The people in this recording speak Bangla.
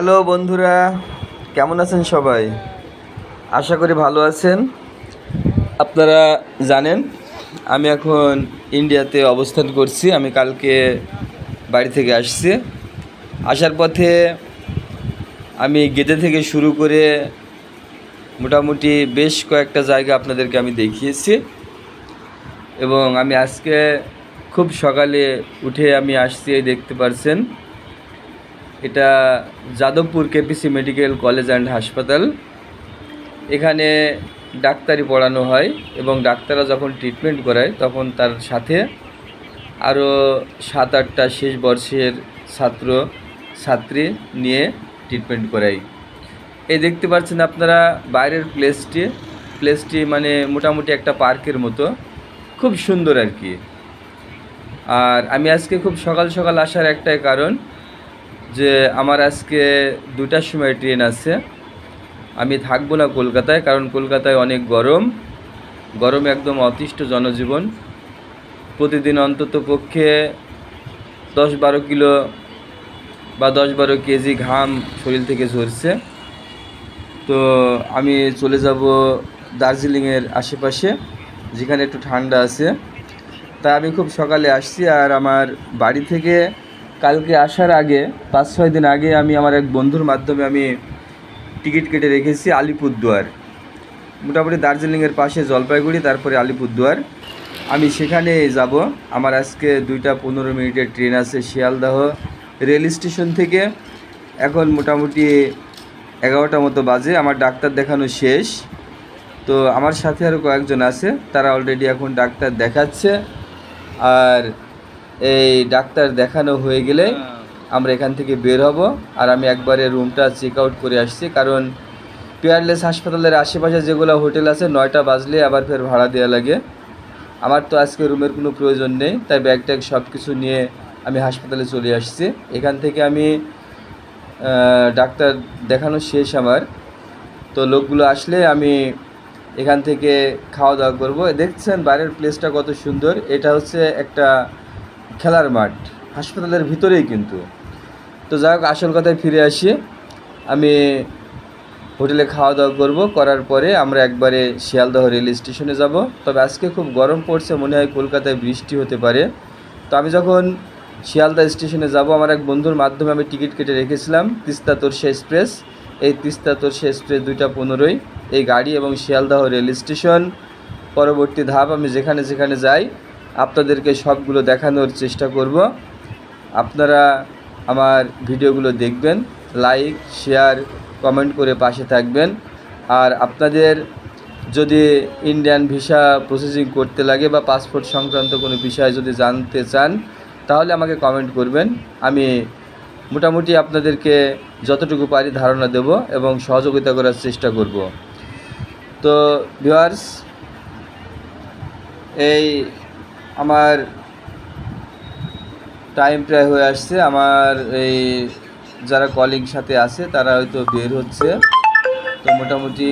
হ্যালো বন্ধুরা, কেমন আছেন সবাই? আশা করি ভালো আছেন। আপনারা জানেন আমি এখন ইন্ডিয়াতে অবস্থান করছি। আমি কালকে বাড়ি থেকে আসছি। আসার পথে আমি গেটে থেকে শুরু করে মোটামুটি বেশ কয়েকটা জায়গা আপনাদেরকে আমি দেখিয়েছি, এবং আমি আজকে খুব সকালে উঠে আমি আসছি। এই দেখতে পারছেন, এটা Jadavpur KPC medical college and হাসপাতাল। এখানে ডাক্তারি পড়ানো হয় এবং ডাক্তাররা যখন ট্রিটমেন্ট করায় তখন তার সাথে আরও 7-8টা শেষ বর্ষের ছাত্র ছাত্রী নিয়ে ট্রিটমেন্ট করায়। এই দেখতে পাচ্ছেন আপনারা বাইরের প্লেসটি মানে মোটামুটি একটা পার্কের মতো, খুব সুন্দর আর কি। আর আমি আজকে খুব সকাল সকাল আসার একটাই কারণ যে আমার আজকে 2টার সময় ট্রেন আছে। আমি থাকবো না কলকাতায়, কারণ কলকাতায় অনেক গরমে একদম অতিষ্ঠ জনজীবন। প্রতিদিন অন্তত পক্ষে 10-12 কিলো বা 10-12 কেজি ঘাম শরীর থেকে ঝরছে। তো আমি চলে যাব দার্জিলিংয়ের আশেপাশে, যেখানে একটু ঠান্ডা আছে। তা আমি খুব সকালে আসছি। আর আমার বাড়ি থেকে কালকে আসার আগে 5-6 দিন আগে আমি আমার এক বন্ধুর মাধ্যমে আমি টিকিট কেটে রেখেছি আলিপুরদুয়ার। মোটামুটি দার্জিলিংয়ের পাশে জলপাইগুড়ি, তারপরে আলিপুরদুয়ার। আমি সেখানে যাব। আমার আজকে 2টা 15 মিনিটের ট্রেন আছে শিয়ালদহ রেল স্টেশন থেকে। এখন মোটামুটি 11টা মতো বাজে। আমার ডাক্তার দেখানো শেষ। তো আমার সাথে আরও কয়েকজন আছে, তারা অলরেডি এখন ডাক্তার দেখাচ্ছে। আর এই ডাক্তার দেখানো হয়ে গেলে আমরা এখান থেকে বের হব। আর আমি একবারে রুমটা চেক আউট করে আসছি, কারণ পিয়ারলেস হাসপাতালের আশেপাশে যেগুলো হোটেল আছে 9টা বাজলে আবার ফের ভাড়া দেওয়া লাগে। আমার তো আজকে রুমের কোনো প্রয়োজন নেই, তাই ব্যাগ ট্যাগ সব কিছু নিয়ে আমি হাসপাতালে চলে আসছি। এখান থেকে আমি ডাক্তার দেখানো শেষ আমার। তো লোকগুলো আসলে আমি এখান থেকে খাওয়া দাওয়া করবো। দেখছেন বাইরের প্লেসটা কত সুন্দর। এটা হচ্ছে একটা খেলার মাঠ, হাসপাতালের ভিতরেই কিন্তু। তো যাই হোক, আসল কথায় ফিরে আসি। আমি হোটেলে খাওয়া দাওয়া করবো, করার পরে আমরা একবারে শিয়ালদহ রেল স্টেশনে যাব। তবে আজকে খুব গরম পড়ছে, মনে হয় কলকাতায় বৃষ্টি হতে পারে। তো আমি যখন শিয়ালদহ স্টেশনে যাব, আমার এক বন্ধুর মাধ্যমে আমি টিকিট কেটে রেখেছিলাম তিস্তা তোরশা এক্সপ্রেস। এই তিস্তা তোরশা এক্সপ্রেস 2টা 15 এই গাড়ি, এবং শিয়ালদহ রেল স্টেশন। পরবর্তী ধাপ আমি যেখানে যেখানে যাই আপনাদেরকে সবগুলো দেখানোর চেষ্টা করব। আপনারা আমার ভিডিওগুলো দেখবেন, লাইক শেয়ার কমেন্ট করে পাশে থাকবেন। আর আপনাদের যদি ইন্ডিয়ান ভিসা প্রসেসিং করতে লাগে বা পাসপোর্ট সংক্রান্ত কোনো বিষয় যদি জানতে চান, তাহলে আমাকে কমেন্ট করবেন। আমি মোটামুটি আপনাদেরকে যতটুকু পারি ধারণা দেব এবং সহযোগিতা করার চেষ্টা করব। তো ভিউয়ার্স, এই আমার টাইম প্রায় হয়ে আসছে। আমার এই যারা কলিগ সাথে আছে তারা হয়তো বের হচ্ছে। তো মোটামুটি